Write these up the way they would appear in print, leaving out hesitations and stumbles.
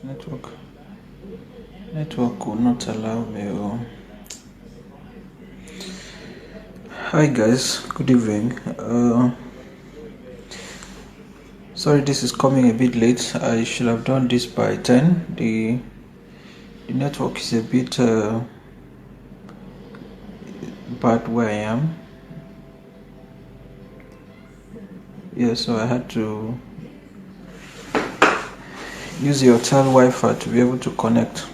Network will not allow me. Hi guys, good evening. Sorry, this is coming a bit late. I should have done this by 10. The network is a bit bad where I am. Yeah, so I had to use the hotel Wi-Fi to be able to connect.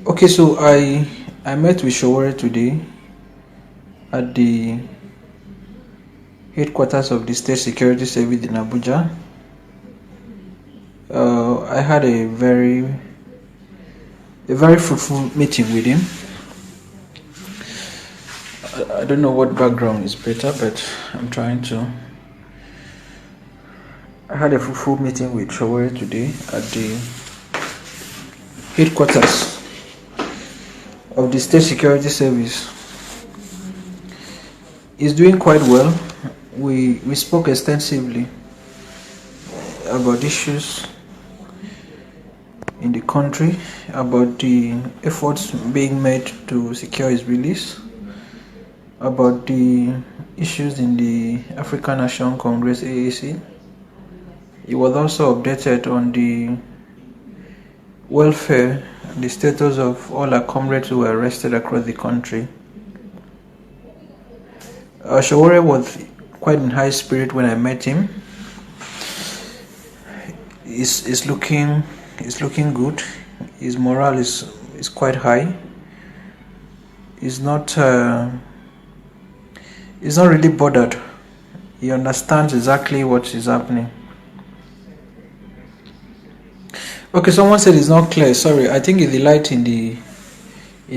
Okay, so I met with Sowore today at the headquarters of the State Security Service in Abuja. I had a very fruitful meeting with him. I don't know what background is better, but I'm trying to. I had a fruitful meeting with Sowore today at the headquarters of the State Security Service. He's doing quite well. We spoke extensively about issues in the country, about the efforts being made to secure his release, about the issues in the African National Congress AAC. He was also updated on the welfare and the status of all our comrades who were arrested across the country. Sowore was quite in high spirit when I met him. He's looking good. His morale is quite high. He's not really bothered. He understands exactly what is happening. Okay, someone said it's not clear. Sorry, I think it's the light in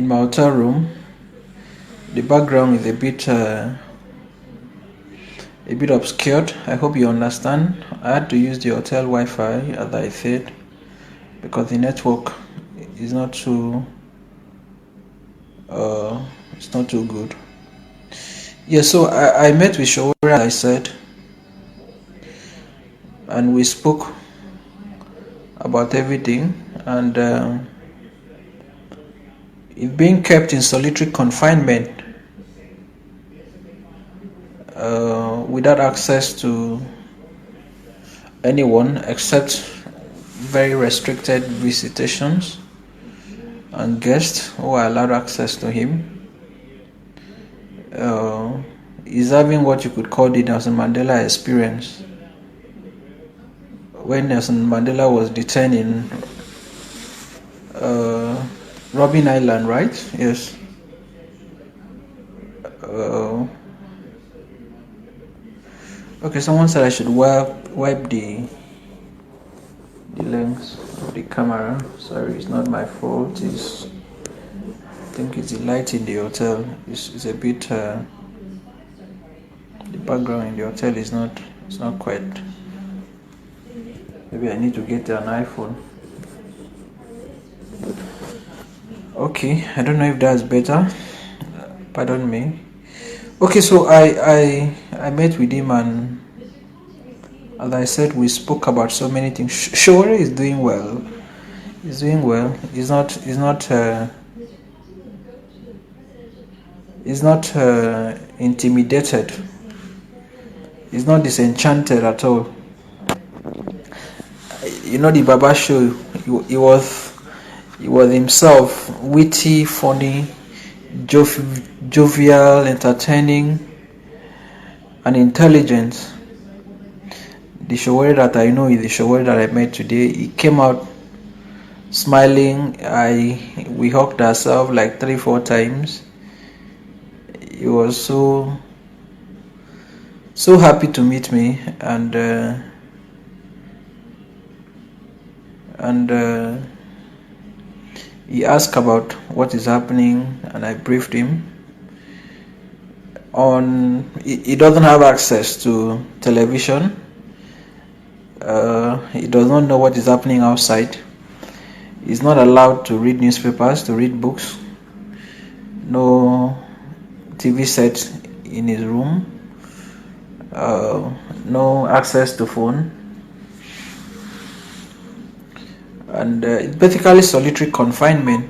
my hotel room. The background is a bit obscured. I hope you understand. I had to use the hotel Wi-Fi, as I said, because the network is not too it's not too good. Yeah, so I met with Sowore, as I said, and we spoke about everything, and if being kept in solitary confinement without access to anyone except very restricted visitations and guests who are allowed access to him, is having what you could call the Nelson Mandela experience. When Nelson Mandela was detained in Robben Island, right? Yes. Okay, someone said I should wipe the lens of the camera. Sorry, it's not my fault. I think it's the light in the hotel. It's a bit. The background in the hotel is not quite. Maybe I need to get an iPhone. Okay, I don't know if that's better. Pardon me. Okay, so I met with him, and as I said, we spoke about so many things. Sowore is doing well. He's doing well. He's not intimidated. He's not disenchanted at all. You know, the Baba show, he was himself, witty, funny, jovial, entertaining, and intelligent. The Sowore that I know is the Sowore that I met today. He came out smiling. We hugged ourselves like 3-4 times. He was so happy to meet me, and he asked about what is happening, and I briefed him on. He doesn't have access to television. He does not know what is happening outside. He's not allowed to read newspapers, to read books. No TV set in his room. No access to phone. and it's basically solitary confinement.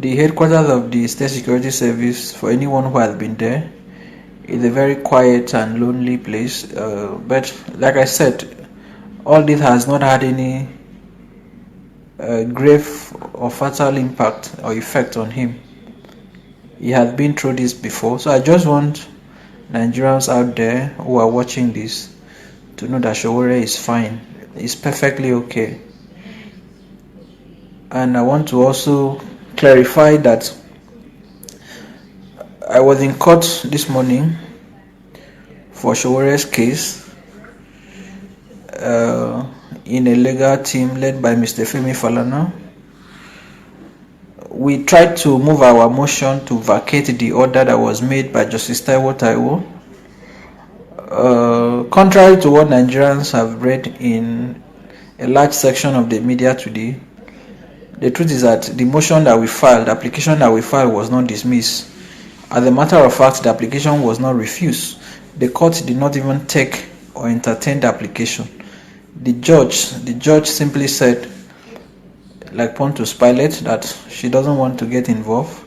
The headquarters of the State Security Service, for anyone who has been there, is a very quiet and lonely place. But like I said, all this has not had any grave or fatal impact or effect on him. He has been through this before. So I just want Nigerians out there who are watching this to know that Sowore is fine. He's perfectly okay. And I want to also clarify that I was in court this morning for Sowore's case in a legal team led by Mr. Femi Falana. We tried to move our motion to vacate the order that was made by Justice Taiwo Taiwo. Contrary to what Nigerians have read in a large section of the media today, the truth is that the motion that we filed, the application that we filed, was not dismissed. As a matter of fact, the application was not refused. The court did not even take or entertain the application. The judge simply said, like Pontius Pilate, that she doesn't want to get involved.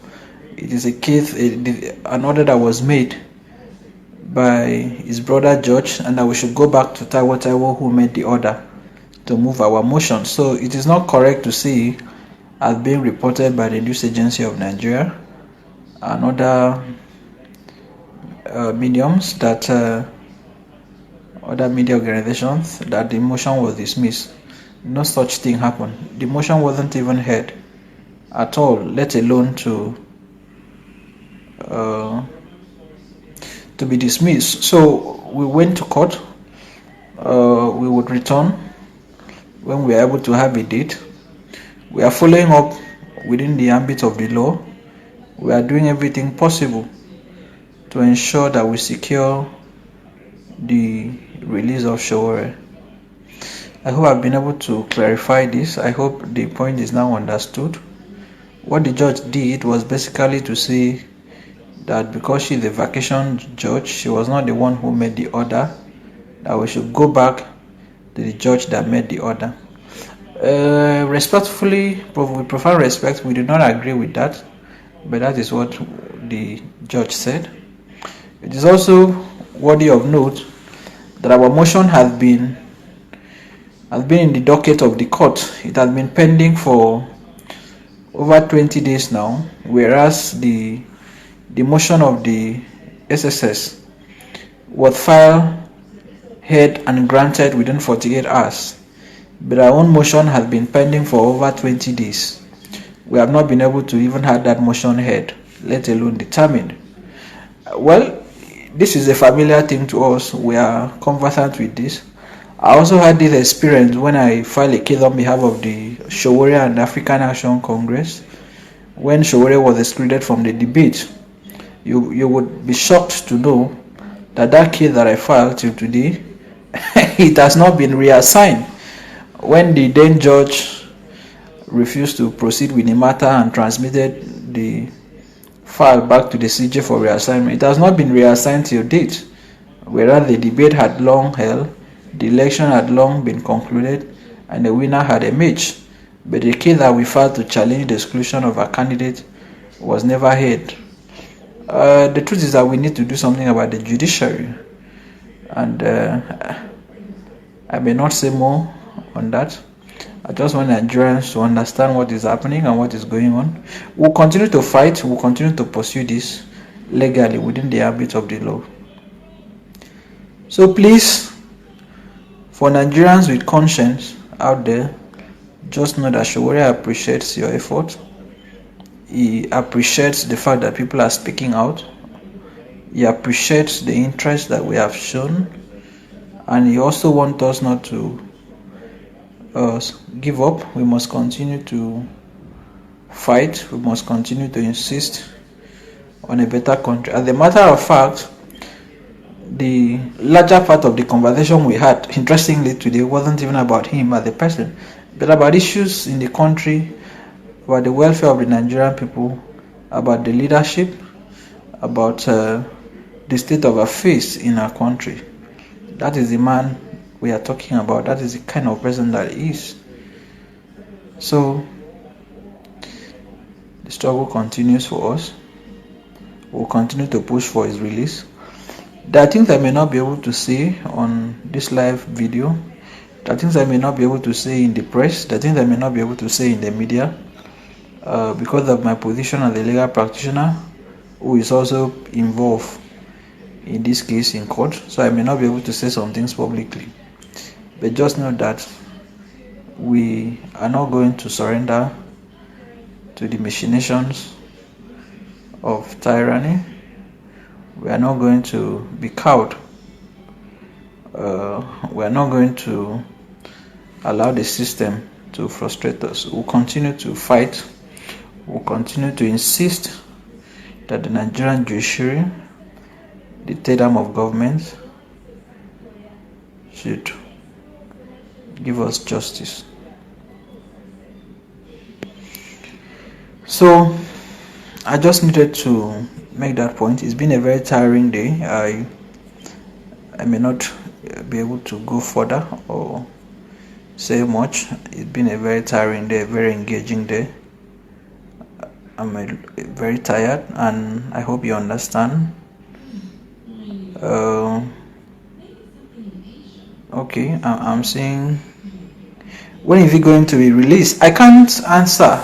It is a case, an order that was made by his brother judge, and that we should go back to Taiwo Taiwo, who made the order, to move our motion. So it is not correct to see as being reported by the News Agency of Nigeria and other mediums, that other media organizations, that the motion was dismissed. No such thing happened. The motion wasn't even heard at all, let alone to be dismissed. So we went to court. We would return when we are able to have a date. We are following up within the ambit of the law. We are doing everything possible to ensure that we secure the release of Sowore. I hope I've been able to clarify this. I hope the point is now understood. What the judge did was basically to say that because she's a vacation judge, she was not the one who made the order, that we should go back to the judge that made the order. Respectfully, with profound respect, we do not agree with that, but that is what the judge said. It is also worthy of note that our motion has been in the docket of the court. It has been pending for over 20 days now, whereas the motion of the SSS was filed, heard, and granted within 48 hours. But our own motion has been pending for over 20 days. We have not been able to even have that motion heard, let alone determined. Well, this is a familiar thing to us. We are conversant with this. I also had this experience when I filed a case on behalf of the Sowore and African Action Congress, when Sowore was excluded from the debate. You would be shocked to know that case that I filed till today, it has not been reassigned. When the then judge refused to proceed with the matter and transmitted the file back to the CJ for reassignment, it has not been reassigned till date, whereas the debate had long held, the election had long been concluded, and the winner had emerged. But the case that we filed to challenge the exclusion of a candidate was never heard. The truth is that we need to do something about the judiciary, and I may not say more on that. I just want Nigerians to understand what is happening and what is going on. We'll continue to fight, we'll continue to pursue this legally within the ambit of the law. So please, for Nigerians with conscience out there, just know that Sowore appreciates your effort. He appreciates the fact that people are speaking out. He appreciates the interest that we have shown. And he also wants us not to give up. We must continue to fight. We must continue to insist on a better country. As a matter of fact, the larger part of the conversation we had, interestingly today, wasn't even about him as a person, but about issues in the country, about the welfare of the Nigerian people, about the leadership, about the state of affairs in our country. That is the man we are talking about. That is the kind of person that he is. So the struggle continues for us. We'll continue to push for his release. There are things I may not be able to say on this live video. There are things I may not be able to say in the press. There are things I may not be able to say in the media because of my position as a legal practitioner who is also involved in this case in court. So I may not be able to say some things publicly. But just know that we are not going to surrender to the machinations of tyranny. We are not going to be cowed. We are not going to allow the system to frustrate us. We'll continue to fight. We'll continue to insist that the Nigerian judiciary, the third arm of government, should give us justice. So I just needed to make that point. It's been a very tiring day. I may not be able to go further or say much. It's been a very tiring day, a very engaging day. I'm very tired, and I hope you understand. Okay, I'm saying, when is it going to be released? I can't answer.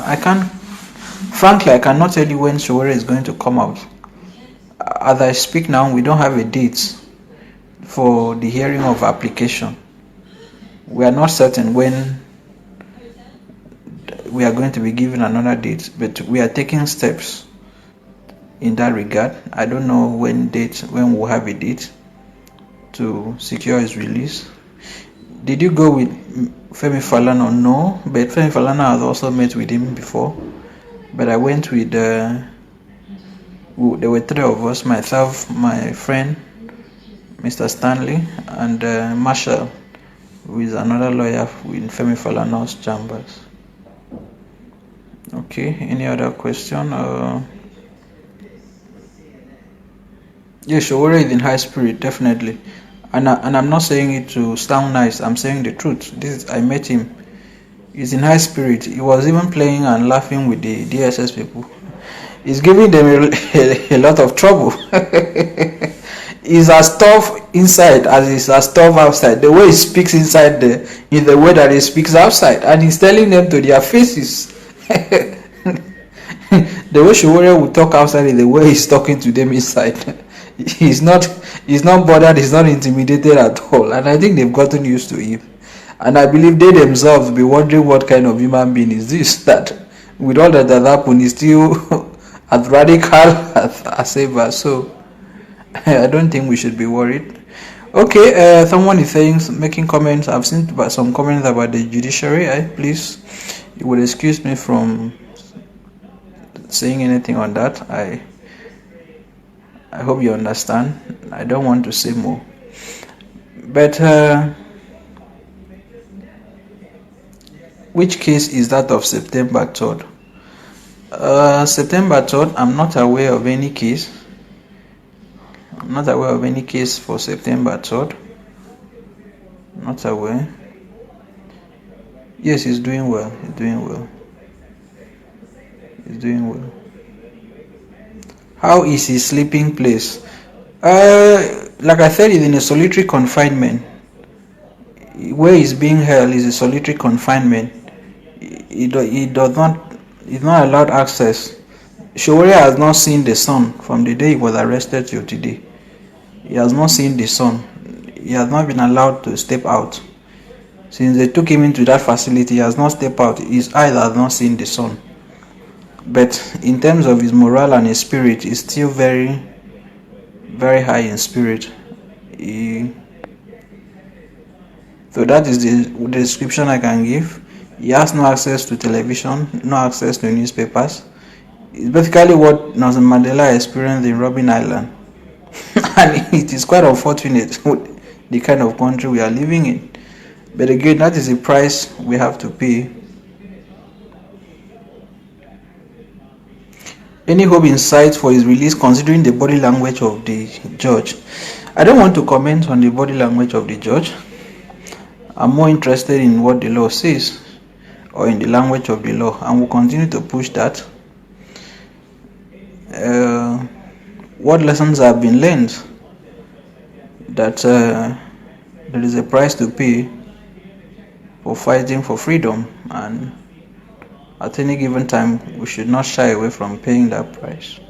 Frankly, I cannot tell you when Sowore is going to come out. As I speak now, we don't have a date for the hearing of application. We are not certain when we are going to be given another date, but we are taking steps in that regard. I don't know when we'll have a date to secure his release. Did you go with Femi Falana? No, but Femi Falana has also met with him before. But I went with, there were three of us, myself, my friend, Mr. Stanley, and Marshall, who is another lawyer in Femi Falana's chambers. Okay, any other question? Yes, Sowore is in high spirit, definitely. And I'm not saying it to sound nice, I'm saying the truth. I met him. He's in high spirit. He was even playing and laughing with the DSS people. He's giving them a lot of trouble. He's as tough inside as he's as tough outside. The way he speaks inside is the way that he speaks outside, and he's telling them to their faces. The way Sowore will talk outside is the way he's talking to them inside. He's not bothered, he's not intimidated at all, and I think they've gotten used to him. And I believe they themselves will be wondering what kind of human being is this, that with all that has happened is still as radical as ever. So I don't think we should be worried. Okay, someone is making comments. I've seen some comments about the judiciary. Please, you would excuse me from saying anything on that. I hope you understand. I don't want to say more. But which case is that of September 3rd? September 3rd, I'm not aware of any case. I'm not aware of any case for September 3rd. Not aware. Yes, he's doing well. He's doing well. He's doing well. How is his sleeping place? Like I said, he's in a solitary confinement. Where he's being held is a solitary confinement. He's not allowed access. Sowore has not seen the sun from the day he was arrested till today. He has not seen the sun. He has not been allowed to step out. Since they took him into that facility, he has not stepped out. His eyes have not seen the sun. But in terms of his morale and his spirit, he's still very, very high in spirit. So that is the description I can give. He has no access to television, no access to newspapers. It's basically what Nelson Mandela experienced in Robben Island. And it is quite unfortunate with the kind of country we are living in. But again, that is the price we have to pay. Any hope in sight for his release considering the body language of the judge? I don't want to comment on the body language of the judge. I'm more interested in what the law says. or in the language of the law, and we'll continue to push that. What lessons have been learned? That there is a price to pay for fighting for freedom, and at any given time we should not shy away from paying that price.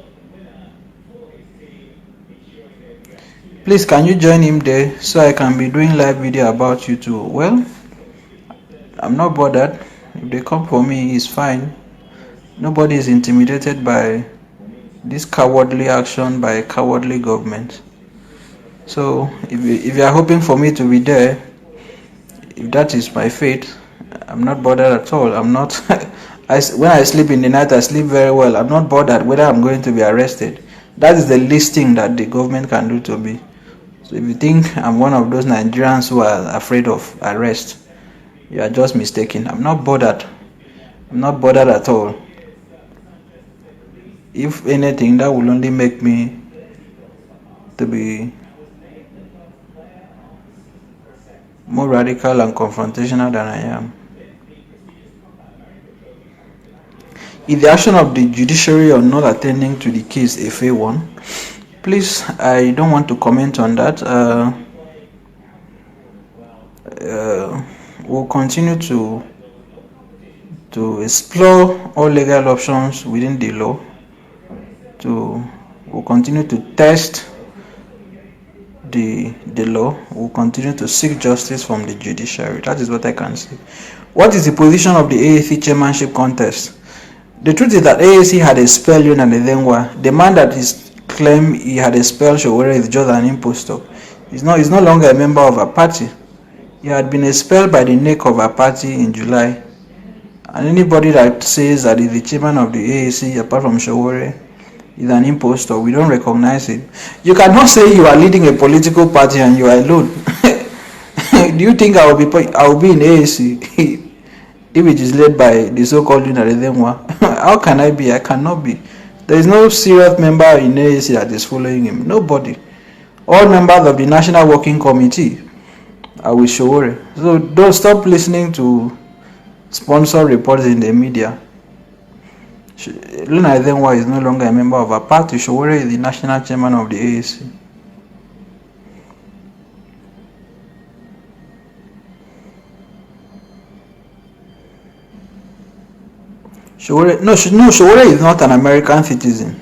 Please, can you join him there so I can be doing live video about you too? Well, I'm not bothered. If they come for me, it's fine. Nobody is intimidated by this cowardly action by a cowardly government. So if you are hoping for me to be there, if that is my fate, I'm not bothered at all. I'm not when I sleep in the night, I sleep very well. I'm not bothered whether I'm going to be arrested. That is the least thing that the government can do to me. So if you think I'm one of those Nigerians who are afraid of arrest, you are just mistaken. I'm not bothered. I'm not bothered at all. If anything, that will only make me to be more radical and confrontational than I am. If the action of the judiciary on not attending to the case FA1, please, I don't want to comment on that. We'll continue to explore all legal options within the law. We'll continue to test the law. We'll continue to seek justice from the judiciary. That is what I can say. What is the position of the AAC chairmanship contest? The truth is that AAC had expelled Yona Nedengwa. The man that is claimed he had expelled Sowore is just an impostor. He's no longer a member of a party. He had been expelled by the neck of a party in July. And anybody that says that he's the chairman of the AAC, apart from Sowore, is an impostor. We don't recognize it. You cannot say you are leading a political party and you are alone. Do you think I will be in AAC if it is led by the so-called Unaredemwa? How can I be? I cannot be. There is no serious member in AAC that is following him. Nobody. All members of the National Working Committee are with Sowore. So don't stop listening to sponsor reports in the media. Luna Edenwa is no longer a member of a party. Sowore is the national chairman of the AAC. Sowore is not an American citizen.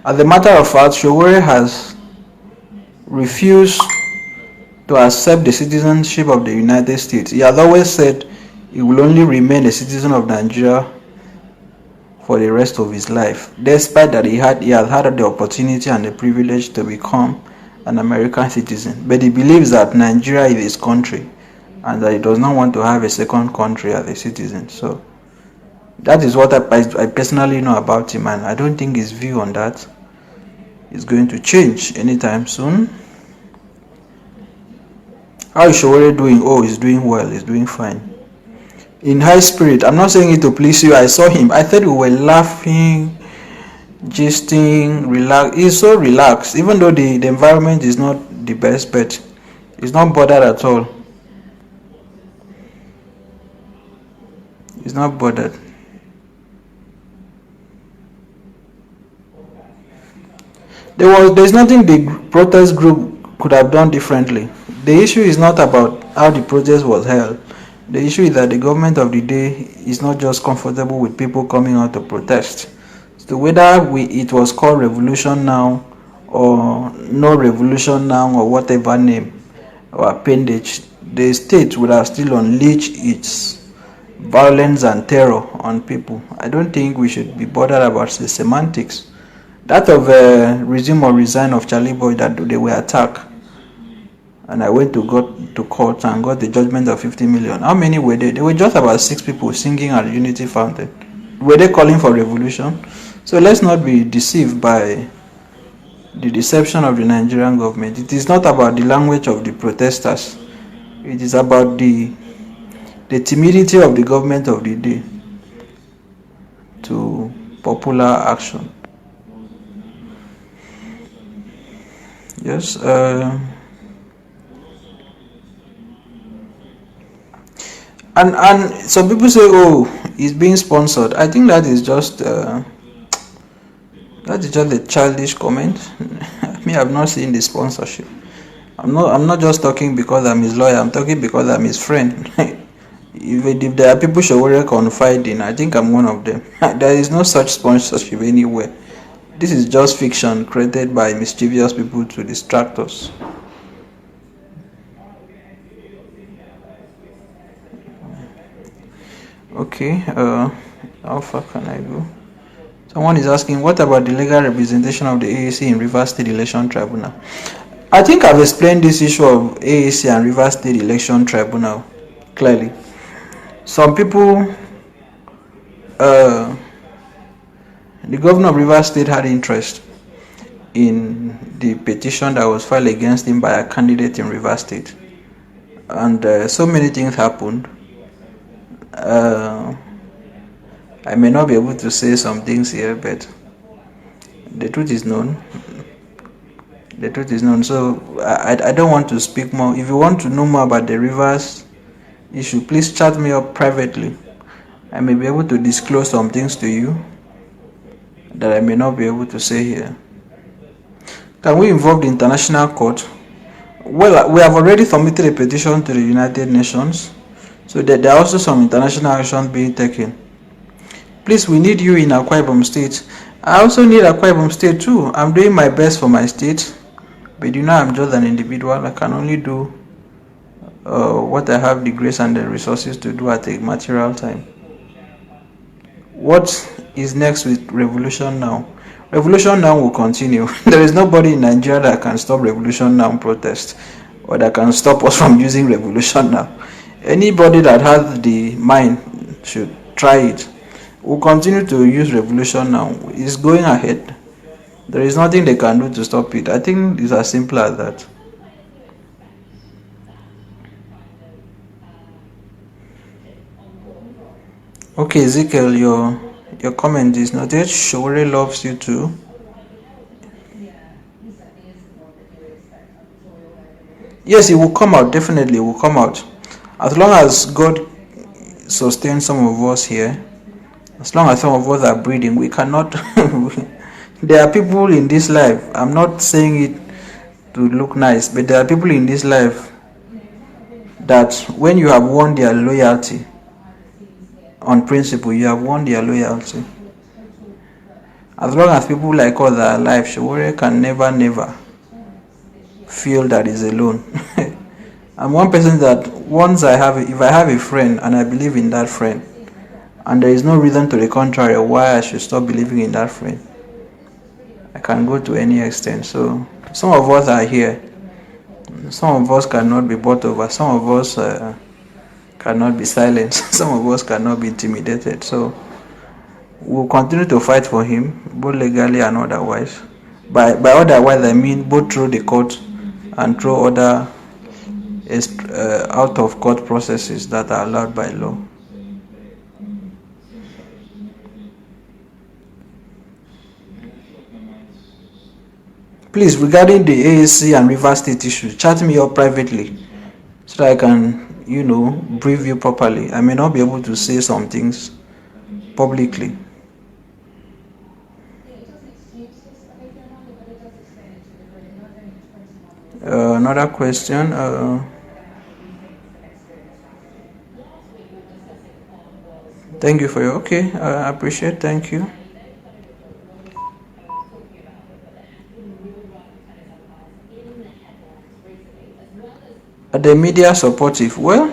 As a matter of fact, Sowore has refused to accept the citizenship of the United States. He has always said he will only remain a citizen of Nigeria for the rest of his life, despite that he has had the opportunity and the privilege to become an American citizen. But he believes that Nigeria is his country and that he does not want to have a second country as a citizen. So that is what I personally know about him, and I don't think his view on that is going to change anytime soon. How is Sowore doing? Oh, he's doing well, he's doing fine. In high spirit. I'm not saying it to please you. I saw him. I thought we were laughing, gisting, relaxed. He's so relaxed, even though the environment is not the best, but he's not bothered at all. He's not bothered. There's nothing the protest group could have done differently. The issue is not about how the protest was held. The issue is that the government of the day is not just comfortable with people coming out to protest. So whether it was called revolution now or no revolution now or whatever name or appendage, the state would have still unleashed its violence and terror on people. I don't think we should be bothered about the semantics. That of resume or resign of Charlie Boy, that they were attacked, and I went to court and got the judgment of 50 million. How many were there? There were just about 6 people singing at Unity Fountain. Were they calling for revolution? So let's not be deceived by the deception of the Nigerian government. It is not about the language of the protesters. It is about the timidity of the government of the day to popular action. Yes. And some people say, oh, it's being sponsored. I think that is just a childish comment. Me, I've not seen the sponsorship. I'm not just talking because I'm his lawyer. I'm talking because I'm his friend. If there are people Sowore confide in, I think I'm one of them. There is no such sponsorship anywhere. This is just fiction created by mischievous people to distract us. Okay, how far can I go? Someone is asking, what about the legal representation of the AAC in Rivers State Election Tribunal? I think I've explained this issue of AAC and Rivers State Election Tribunal clearly. Some people, uh, the governor of Rivers State had interest in the petition that was filed against him by a candidate in Rivers State, and so many things happened. I may not be able to say some things here, but the truth is known. The truth is known. So I don't want to speak more. If you want to know more about the Rivers issue, please chat me up privately. I may be able to disclose some things to you that I may not be able to say here. Can we involve the international court? Well, we have already submitted a petition to the United Nations, so that there are also some international action being taken. Please, we need you in Akwa Ibom State. I also need Akwa Ibom State too. I'm doing my best for my state, but I'm just an individual. I can only do what I have the grace and the resources to do at a material time. What is next with Revolution Now? Revolution Now will continue. There is nobody in Nigeria that can stop Revolution Now protest, or that can stop us from using Revolution Now. Anybody that has the mind should try it. We'll continue to use Revolution Now. It's going ahead. There is nothing they can do to stop it. I think it's as simple as that. Okay, Ezekiel, your comment is noted. Sowore loves you too. Yes, it will come out. Definitely, it will come out. As long as God sustains some of us here, as long as some of us are breathing, we cannot. There are people in this life. I'm not saying it to look nice, but there are people in this life that when you have won their loyalty on principle, you have won their loyalty. As long as people like us are alive, Sowore can never feel that he's alone. I'm one person that if I have a friend and I believe in that friend, and there is no reason to the contrary why I should stop believing in that friend, I can go to any extent. So some of us are here. Some of us cannot be bought over. Some of us cannot be silenced. Some of us cannot be intimidated. So we'll continue to fight for him, both legally and otherwise. By otherwise, I mean both through the court and through other out of court processes that are allowed by law. Please, regarding the AAC and Rivers State issue, chat me up privately so that I can, brief you properly. I may not be able to say some things publicly. Another question. Thank you for your okay. I appreciate. Thank you. Are the media supportive? Well,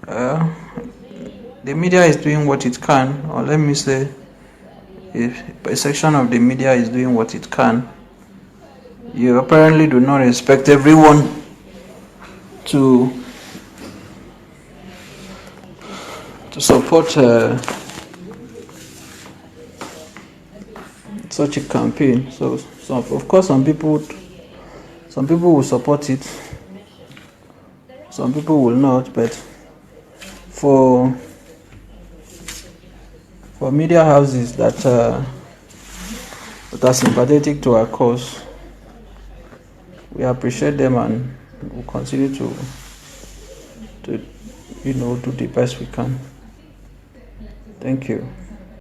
the media is doing what it can, or let me say, if a section of the media is doing what it can. You apparently do not expect everyone to support such a campaign. So of course, some people will support it, some people will not. But for media houses that are sympathetic to our cause, we appreciate them and will continue to do the best we can. Thank you.